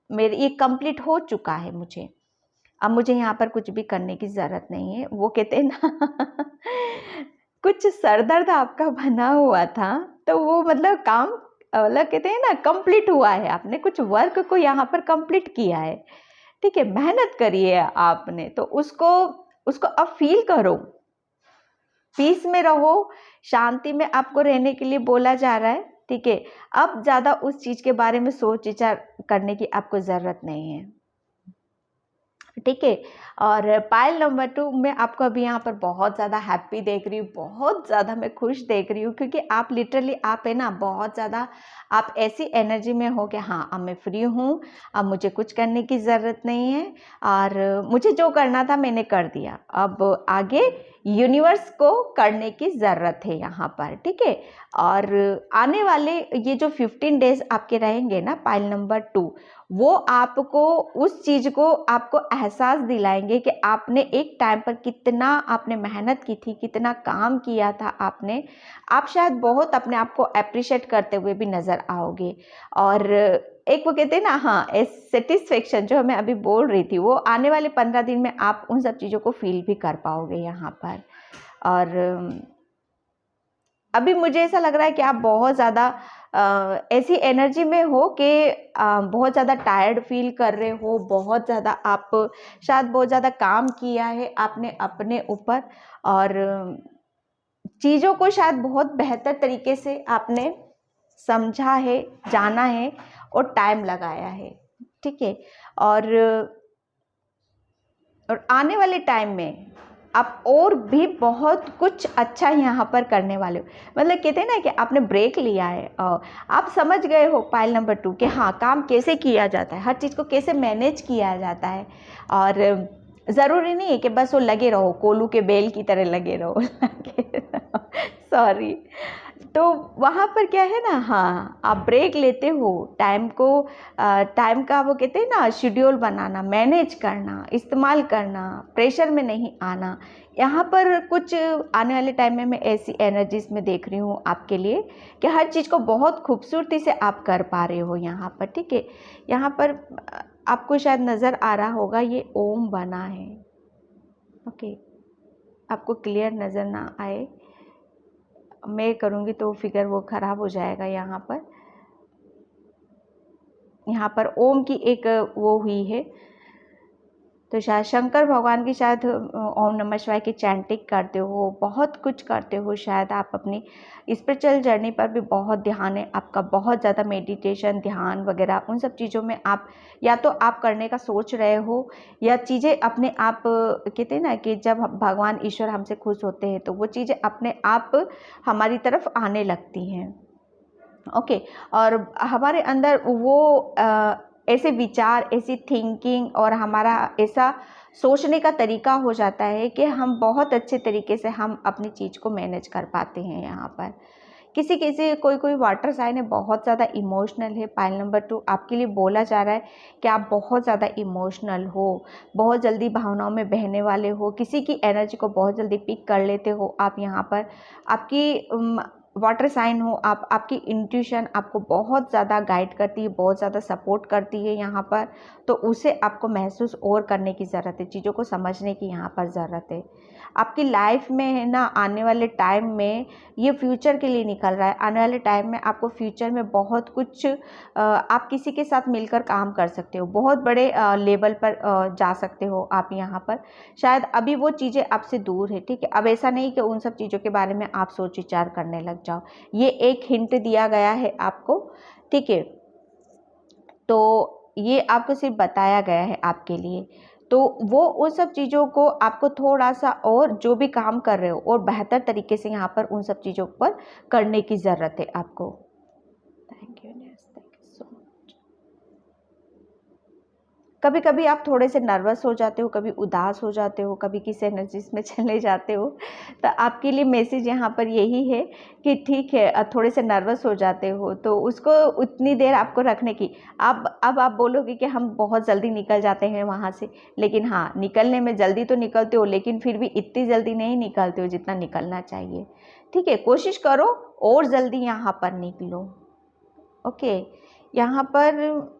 मेरे ये कंप्लीट हो चुका है मुझे। अब मुझे यहाँ पर कुछ भी करने की ज़रूरत नहीं है। वो कहते हैं ना कुछ सरदर्द आपका बना हुआ था, तो वो मतलब काम मतलब कहते हैं ना कंप्लीट हुआ है, आपने कुछ वर्क को यहाँ पर कंप्लीट किया है, ठीक है, मेहनत करी है आपने, तो उसको उसको अब फील करो, पीस में रहो, शांति में आपको रहने के लिए बोला जा रहा है। ठीक है, अब ज़्यादा उस चीज़ के बारे में सोच विचार करने की आपको ज़रूरत नहीं है, ठीक है। और पाइल नंबर 2 में आपको अभी यहाँ पर बहुत ज़्यादा हैप्पी देख रही हूँ, बहुत ज़्यादा मैं खुश देख रही हूँ, क्योंकि आप लिटरली आप है ना बहुत ज़्यादा आप ऐसी एनर्जी में हो कि हाँ अब मैं फ्री हूँ, अब मुझे कुछ करने की ज़रूरत नहीं है और मुझे जो करना था मैंने कर दिया, अब आगे यूनिवर्स को करने की ज़रूरत है यहाँ पर, ठीक है। और आने वाले ये जो 15 डेज आपके रहेंगे ना पाइल नंबर 2, वो आपको उस चीज़ को आपको एहसास दिलाएंगे कि आपने एक टाइम पर कितना आपने मेहनत की थी, कितना काम किया था आपने। आप शायद बहुत अपने आप को अप्रिशिएट करते हुए भी नज़र आओगे। और एक वो कहते हैं ना, हाँ, सेटिस्फेक्शन जो मैं अभी बोल रही थी, वो आने वाले 15 दिन में आप उन सब चीज़ों को फील भी कर पाओगे यहाँ पर। और अभी मुझे ऐसा लग रहा है कि आप बहुत ज़्यादा ऐसी एनर्जी में हो कि बहुत ज़्यादा टायर्ड फील कर रहे हो, बहुत ज़्यादा आप शायद बहुत ज़्यादा काम किया है आपने अपने ऊपर, और चीज़ों को शायद बहुत बेहतर तरीके से आपने समझा है, जाना है और टाइम लगाया है, ठीक है। और आने वाले टाइम में आप और भी बहुत कुछ अच्छा यहाँ पर करने वाले हो। मतलब कहते हैं ना कि आपने ब्रेक लिया है, आप समझ गए हो पाइल नंबर 2 कि हाँ काम कैसे किया जाता है, हर चीज़ को कैसे मैनेज किया जाता है। और ज़रूरी नहीं है कि बस वो लगे रहो, कोलू के बेल की तरह लगे रहो सॉरी। तो वहाँ पर क्या है ना, हाँ आप ब्रेक लेते हो, टाइम को टाइम का वो कहते हैं ना शेड्यूल बनाना, मैनेज करना, इस्तेमाल करना, प्रेशर में नहीं आना। यहाँ पर कुछ आने वाले टाइम में मैं ऐसी एनर्जीज में देख रही हूँ आपके लिए कि हर चीज़ को बहुत खूबसूरती से आप कर पा रहे हो यहाँ पर, ठीक है। यहाँ पर आपको शायद नज़र आ रहा होगा ये ओम बना है, ओके। आपको क्लियर नज़र ना आए, मैं करूँगी तो फिगर वो ख़राब हो जाएगा। यहाँ पर ओम की एक वो हुई है, तो शायद शंकर भगवान की शायद ओम नमः शिवाय की चैंटिंग करते हो, बहुत कुछ करते हो, शायद आप अपनी स्पिरिचुअल जर्नी पर भी बहुत ध्यान है आपका, बहुत ज़्यादा मेडिटेशन, ध्यान वगैरह उन सब चीज़ों में आप या तो आप करने का सोच रहे हो, या चीज़ें अपने आप कहते हैं ना कि जब भगवान ईश्वर हमसे खुश होते हैं तो वो चीज़ें अपने आप हमारी तरफ आने लगती हैं, ओके। और हमारे अंदर वो ऐसे विचार, ऐसी थिंकिंग और हमारा ऐसा सोचने का तरीका हो जाता है कि हम बहुत अच्छे तरीके से हम अपनी चीज़ को मैनेज कर पाते हैं यहाँ पर। किसी किसी कोई कोई वाटर साइन है, बहुत ज़्यादा इमोशनल है। पाइल नंबर 2 आपके लिए बोला जा रहा है कि आप बहुत ज़्यादा इमोशनल हो, बहुत जल्दी भावनाओं में बहने वाले हो, किसी की एनर्जी को बहुत जल्दी पिक कर लेते हो आप यहाँ पर। आपकी वाटर साइन हो आप, आपकी इंट्यूशन आपको बहुत ज़्यादा गाइड करती है, बहुत ज़्यादा सपोर्ट करती है यहाँ पर, तो उसे आपको महसूस और करने की ज़रूरत है, चीज़ों को समझने की यहाँ पर ज़रूरत है। आपकी लाइफ में है ना आने वाले टाइम में, ये फ्यूचर के लिए निकल रहा है, आने वाले टाइम में आपको फ्यूचर में बहुत कुछ आप किसी के साथ मिलकर काम कर सकते हो, बहुत बड़े लेवल पर जा सकते हो आप यहाँ पर। शायद अभी वो चीज़ें आपसे दूर है, ठीक है। अब ऐसा नहीं कि उन सब चीज़ों के बारे में आप सोच विचार करने लग जाओ, ये एक हिंट दिया गया है आपको, ठीक है। तो ये आपको सिर्फ बताया गया है आपके लिए, तो वो उन सब चीज़ों को आपको थोड़ा सा और जो भी काम कर रहे हो और बेहतर तरीके से यहाँ पर उन सब चीज़ों पर करने की ज़रूरत है आपको। Thank you, thank you so much. कभी कभी आप थोड़े से नर्वस हो जाते हो, कभी उदास हो जाते हो, कभी किस एनर्जीज में चले जाते हो, तो आपके लिए मैसेज यहाँ पर यही है कि ठीक है, थोड़े से नर्वस हो जाते हो तो उसको उतनी देर आपको रखने की। अब आप बोलोगे कि हम बहुत जल्दी निकल जाते हैं वहाँ से, लेकिन हाँ निकलने में जल्दी तो निकलते हो, लेकिन फिर भी इतनी जल्दी नहीं निकलते हो जितना निकलना चाहिए, ठीक है। कोशिश करो और जल्दी यहाँ पर निकलो, ओके। यहाँ पर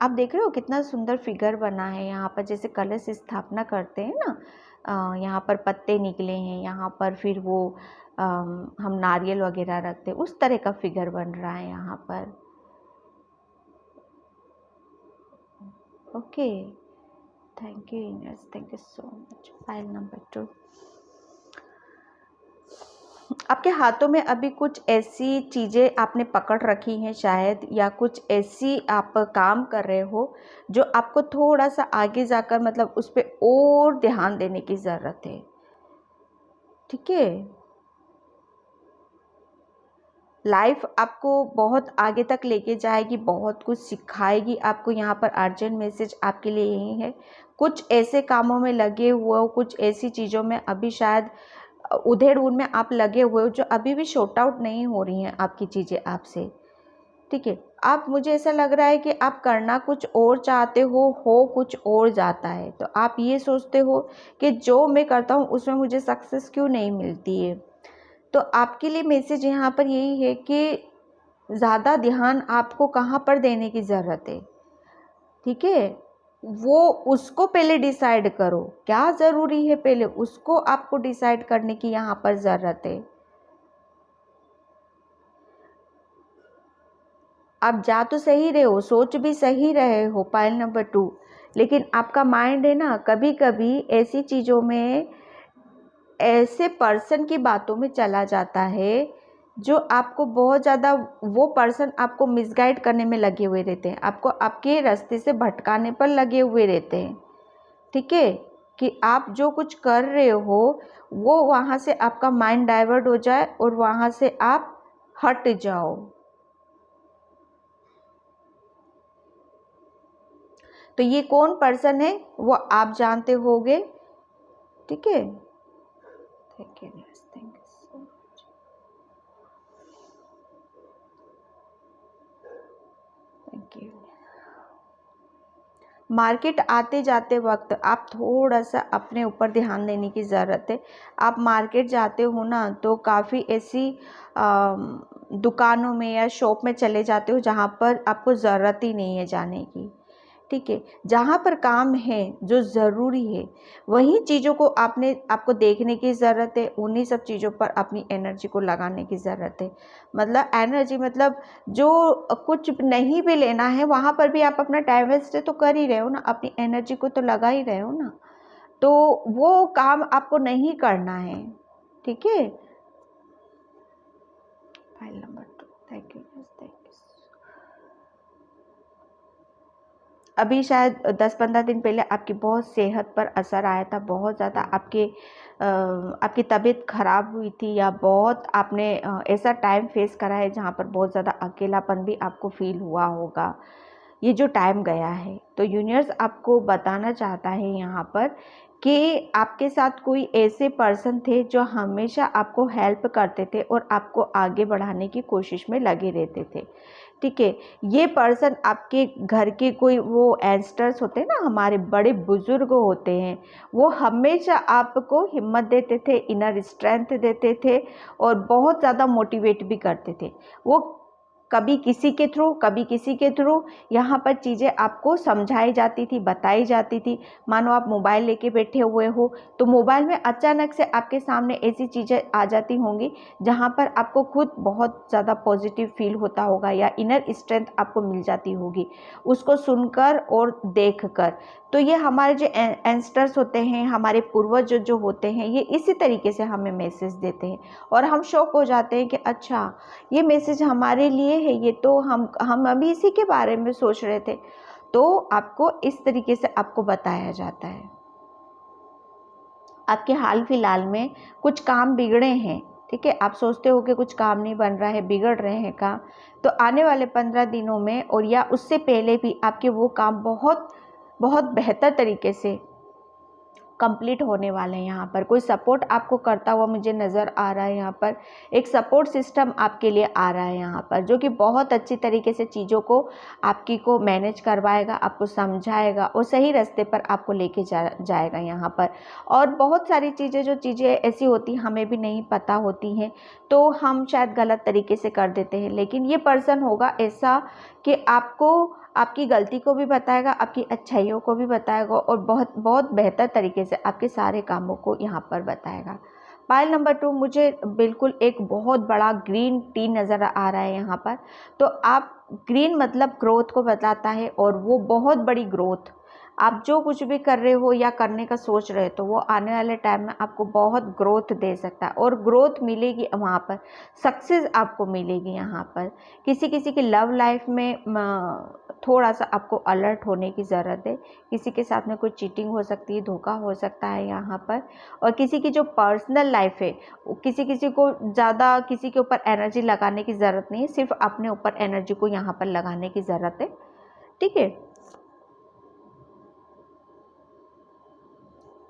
आप देख रहे हो कितना सुंदर फिगर बना है यहाँ पर, जैसे कलश स्थापना करते हैं ना, यहाँ पर पत्ते निकले हैं, यहाँ पर फिर वो हम नारियल वगैरह रखते हैं, उस तरह का फिगर बन रहा है यहाँ पर, okay. Thank you, thank you so much. File number 2, आपके हाथों में अभी कुछ ऐसी चीज़ें आपने पकड़ रखी हैं शायद, या कुछ ऐसी आप काम कर रहे हो जो आपको थोड़ा सा आगे जाकर मतलब उस पर और ध्यान देने की ज़रूरत है। ठीक है, लाइफ आपको बहुत आगे तक लेके जाएगी, बहुत कुछ सिखाएगी आपको। यहाँ पर अर्जेंट मैसेज आपके लिए यही है, कुछ ऐसे कामों में लगे हुए हो, कुछ ऐसी चीज़ों में अभी शायद उधेड़-बुन में आप लगे हुए हो जो अभी भी शॉर्ट आउट नहीं हो रही हैं आपकी चीज़ें आपसे। ठीक है, आप, मुझे ऐसा लग रहा है कि आप करना कुछ और चाहते हो कुछ और जाता है। तो आप ये सोचते हो कि जो मैं करता हूँ उसमें मुझे सक्सेस क्यों नहीं मिलती है। तो आपके लिए मैसेज यहाँ पर यही है कि ज़्यादा ध्यान आपको कहाँ पर देने की ज़रूरत है। ठीक है, वो उसको पहले डिसाइड करो, क्या ज़रूरी है पहले उसको आपको डिसाइड करने की यहाँ पर ज़रूरत है। आप जा तो सही रहे हो, सोच भी सही रहे हो, पाइल नंबर 2, लेकिन आपका माइंड है ना कभी कभी ऐसी चीज़ों में, ऐसे पर्सन की बातों में चला जाता है जो आपको बहुत ज़्यादा, वो पर्सन आपको मिसगाइड करने में लगे हुए रहते हैं, आपको आपके रास्ते से भटकाने पर लगे हुए रहते हैं। ठीक है, कि आप जो कुछ कर रहे हो वो वहाँ से आपका माइंड डाइवर्ट हो जाए और वहाँ से आप हट जाओ। तो ये कौन पर्सन है वो आप जानते होगे। ठीक है, thank you, thank you so much, thank you. Market आते जाते वक्त आप थोड़ा सा अपने ऊपर ध्यान देने की ज़रूरत है। आप मार्केट जाते हो ना तो काफ़ी ऐसी दुकानों में या शॉप में चले जाते हो जहाँ पर आपको ज़रूरत ही नहीं है जाने की। ठीक है, जहाँ पर काम है जो ज़रूरी है वही चीज़ों को आपको देखने की ज़रूरत है, उन्हीं सब चीज़ों पर अपनी एनर्जी को लगाने की ज़रूरत है। मतलब एनर्जी मतलब जो कुछ नहीं भी लेना है वहाँ पर भी आप अपना टाइम वेस्ट तो कर ही रहे हो ना, अपनी एनर्जी को तो लगा ही रहे हो ना, तो वो काम आपको नहीं करना है। ठीक है, file number 2, thank you, thank you. अभी शायद 10-15 दिन पहले आपकी बहुत सेहत पर असर आया था, बहुत ज़्यादा आपकी तबीयत ख़राब हुई थी, या बहुत आपने ऐसा टाइम फेस करा है जहाँ पर बहुत ज़्यादा अकेलापन भी आपको फील हुआ होगा। ये जो टाइम गया है तो यूनिवर्स आपको बताना चाहता है यहाँ पर कि आपके साथ कोई ऐसे पर्सन थे जो हमेशा आपको हेल्प करते थे और आपको आगे बढ़ाने की कोशिश में लगे रहते थे। ठीक है, ये पर्सन आपके घर के कोई वो एंस्टर्स होते हैं ना, हमारे बड़े बुजुर्ग होते हैं, वो हमेशा आपको हिम्मत देते थे, इनर स्ट्रेंथ देते थे और बहुत ज़्यादा मोटिवेट भी करते थे। वो कभी किसी के थ्रू, कभी किसी के थ्रू यहाँ पर चीज़ें आपको समझाई जाती थी, बताई जाती थी। मानो आप मोबाइल लेके बैठे हुए हो तो मोबाइल में अचानक से आपके सामने ऐसी चीज़ें आ जाती होंगी जहाँ पर आपको खुद बहुत ज़्यादा पॉजिटिव फील होता होगा या इनर स्ट्रेंथ आपको मिल जाती होगी उसको सुनकर और देखकर। तो ये हमारे जो एंस्टर्स होते हैं, हमारे पूर्वज जो होते हैं, ये इसी तरीके से हमें मैसेज देते हैं और हम शॉक हो जाते हैं कि अच्छा ये मैसेज हमारे लिए है, ये तो हम अभी इसी के बारे में सोच रहे थे। तो आपको इस तरीके से आपको बताया जाता है। आपके हाल फिलहाल में कुछ काम बिगड़े हैं, ठीक है, आप सोचते हो कि कुछ काम नहीं बन रहा है, बिगड़ रहे हैं काम, तो आने वाले 15 दिनों में और या उससे पहले भी आपके वो काम बहुत बहुत बेहतर तरीके से कंप्लीट होने वाले हैं। यहाँ पर कोई सपोर्ट आपको करता हुआ मुझे नज़र आ रहा है। यहाँ पर एक सपोर्ट सिस्टम आपके लिए आ रहा है यहाँ पर, जो कि बहुत अच्छी तरीके से चीज़ों को आपकी को मैनेज करवाएगा, आपको समझाएगा और सही रास्ते पर आपको लेके जाएगा यहाँ पर। और बहुत सारी चीज़ें, जो चीज़ें ऐसी होती हमें भी नहीं पता होती हैं तो हम शायद गलत तरीके से कर देते हैं, लेकिन ये पर्सन होगा ऐसा कि आपको आपकी गलती को भी बताएगा, आपकी अच्छाइयों को भी बताएगा और बहुत बहुत बेहतर तरीके से आपके सारे कामों को यहाँ पर बताएगा। पाइल नंबर 2, मुझे बिल्कुल एक बहुत बड़ा ग्रीन टी नज़र आ रहा है यहाँ पर। तो आप ग्रीन मतलब ग्रोथ को बताता है, और वो बहुत बड़ी ग्रोथ, आप जो कुछ भी कर रहे हो या करने का सोच रहे हो तो वो आने वाले टाइम में आपको बहुत ग्रोथ दे सकता है, और ग्रोथ मिलेगी वहाँ पर, सक्सेस आपको मिलेगी यहाँ पर। किसी किसी की लव लाइफ में थोड़ा सा आपको अलर्ट होने की ज़रूरत है, किसी के साथ में कोई चीटिंग हो सकती है, धोखा हो सकता है यहाँ पर। और किसी की जो पर्सनल लाइफ है, किसी किसी को ज़्यादा किसी के ऊपर एनर्जी लगाने की ज़रूरत नहीं है, सिर्फ अपने ऊपर एनर्जी को यहाँ पर लगाने की ज़रूरत है। ठीक है,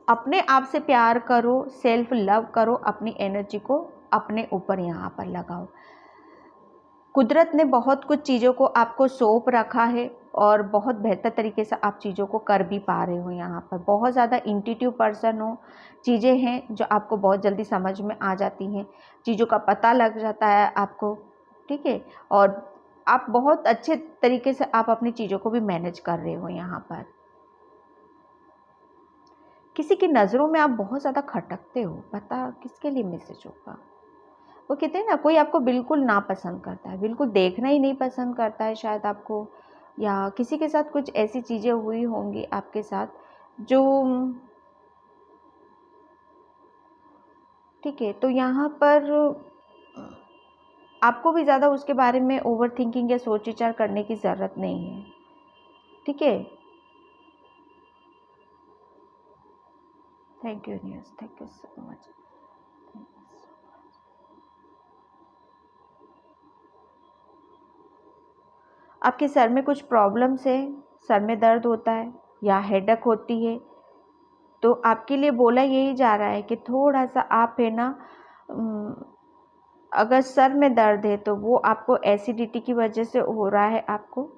अपने आप से प्यार करो, सेल्फ लव करो, अपनी एनर्जी को अपने ऊपर यहाँ पर लगाओ। कुदरत ने बहुत कुछ चीज़ों को आपको सौंप रखा है, और बहुत बेहतर तरीके से आप चीज़ों को कर भी पा रहे हो। यहाँ पर बहुत ज़्यादा इंट्यूटिव पर्सन हो, चीज़ें हैं जो आपको बहुत जल्दी समझ में आ जाती हैं, चीज़ों का पता लग जाता है आपको। ठीक है, और आप बहुत अच्छे तरीके से आप अपनी चीज़ों को भी मैनेज कर रहे हो यहाँ पर। किसी की नज़रों में आप बहुत ज़्यादा खटकते हो, पता किसके लिए मैसेज होगा। वो कहते हैं ना, कोई आपको बिल्कुल नापसंद करता है, बिल्कुल देखना ही नहीं पसंद करता है शायद आपको, या किसी के साथ कुछ ऐसी चीज़ें हुई होंगी आपके साथ जो, ठीक है, तो यहाँ पर आपको भी ज़्यादा उसके बारे में ओवर थिंकिंग या सोच विचार करने की ज़रूरत नहीं है। ठीक है, thank you news, thank you so much. आपके सर में कुछ प्रॉब्लम्स है, सर में दर्द होता है या हेडेक होती है, तो आपके लिए बोला यही जा रहा है कि थोड़ा सा आप है ना, अगर सर में दर्द है तो वो आपको एसिडिटी की वजह से हो रहा है आपको।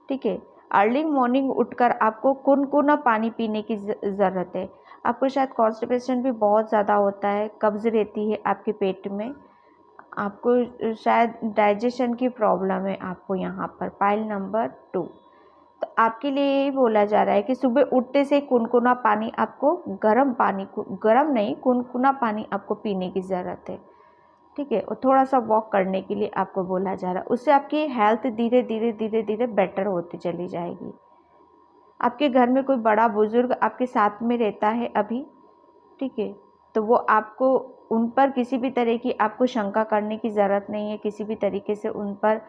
ठीक है, अर्ली मॉर्निंग उठकर आपको कुनकुना पानी पीने की ज़रूरत है। आपको शायद कॉन्स्टिपेशन भी बहुत ज़्यादा होता है, कब्ज़ रहती है आपके पेट में, आपको शायद डाइजेशन की प्रॉब्लम है आपको यहाँ पर, पाइल नंबर 2। तो आपके लिए यही बोला जा रहा है कि सुबह उठते से कुनकुना पानी आपको, गर्म पानी, गर्म नहीं, कुनकुना पानी आपको पीने की ज़रूरत है। ठीक है, और थोड़ा सा वॉक करने के लिए आपको बोला जा रहा है, उससे आपकी हेल्थ धीरे धीरे धीरे धीरे बेटर होती चली जाएगी। आपके घर में कोई बड़ा बुजुर्ग आपके साथ में रहता है अभी, ठीक है, तो वो आपको, उन पर किसी भी तरह की आपको शंका करने की ज़रूरत नहीं है, किसी भी तरीके से उन पर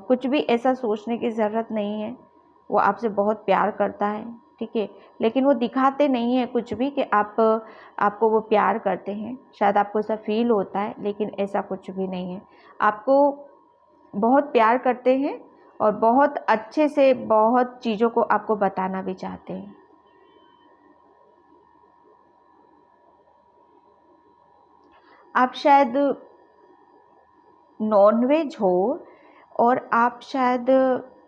कुछ भी ऐसा सोचने की ज़रूरत नहीं है। वो आपसे बहुत प्यार करता है, ठीक है, लेकिन वो दिखाते नहीं है कुछ भी कि आपको वो प्यार करते हैं, शायद आपको ऐसा फील होता है, लेकिन ऐसा कुछ भी नहीं है। आपको बहुत प्यार करते हैं और बहुत अच्छे से बहुत चीज़ों को आपको बताना भी चाहते हैं। आप शायद नॉनवेज हो, और आप शायद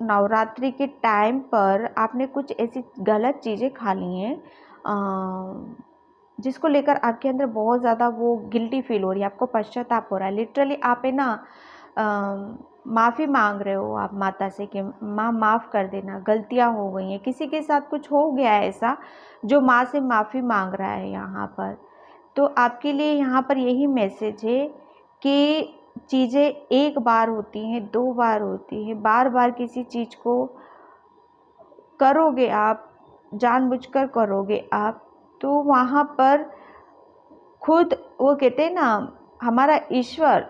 नवरात्रि के टाइम पर आपने कुछ ऐसी गलत चीज़ें खा ली हैं जिसको लेकर आपके अंदर बहुत ज़्यादा वो गिल्टी फील हो रही है, आपको पश्चाताप हो रहा है। लिटरली आप है ना, माफ़ी मांग रहे हो आप माता से कि माँ माफ़ कर देना, गलतियाँ हो गई हैं, किसी के साथ कुछ हो गया है ऐसा जो माँ से माफ़ी मांग रहा है यहाँ पर। तो आपके लिए यहाँ पर यही मैसेज है कि चीज़ें एक बार होती हैं, दो बार होती हैं, बार बार किसी चीज़ को करोगे आप, जानबूझकर करोगे आप, तो वहाँ पर खुद वो कहते हैं ना, हमारा ईश्वर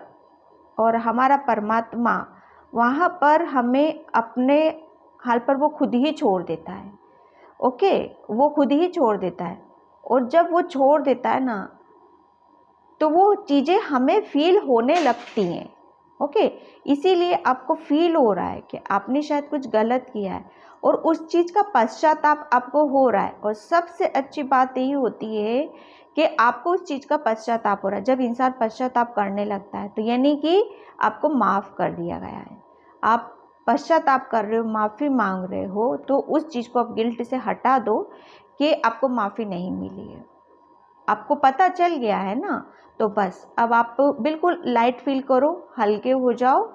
और हमारा परमात्मा वहाँ पर हमें अपने हाल पर वो खुद ही छोड़ देता है। ओके, वो खुद ही छोड़ देता है, और जब वो छोड़ देता है ना, तो वो चीज़ें हमें फील होने लगती हैं। ओके, इसीलिए आपको फील हो रहा है कि आपने शायद कुछ गलत किया है, और उस चीज़ का पश्चाताप आपको हो रहा है। और सबसे अच्छी बात यही होती है कि आपको उस चीज़ का पश्चाताप हो रहा है। जब इंसान पश्चाताप करने लगता है तो यानी कि आपको माफ़ कर दिया गया है, आप पश्चाताप कर रहे हो, माफ़ी मांग रहे हो, तो उस चीज़ को आप गिल्ट से हटा दो कि आपको माफ़ी नहीं मिली है। आपको पता चल गया है ना, तो बस अब आप बिल्कुल लाइट फील करो, हल्के हो जाओ।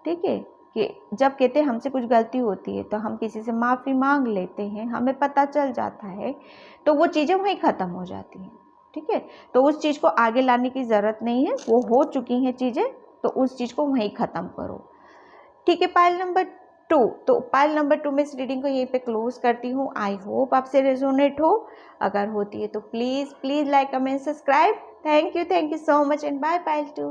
ठीक है, कि जब कहते हैं हमसे कुछ गलती होती है तो हम किसी से माफ़ी मांग लेते हैं, हमें पता चल जाता है, तो वो चीज़ें वहीं ख़त्म हो जाती हैं। ठीक है, तो उस चीज़ को आगे लाने की ज़रूरत नहीं है, वो हो चुकी हैं चीज़ें, तो उस चीज़ को वहीं ख़त्म करो। ठीक है, पाइल नंबर 2, तो पाइल नंबर 2 में इस रीडिंग को यहीं पे क्लोज करती हूँ। आई होप आपसे रेजोनेट हो, अगर होती है तो please like comment subscribe. Thank you so much and bye पाइल 2।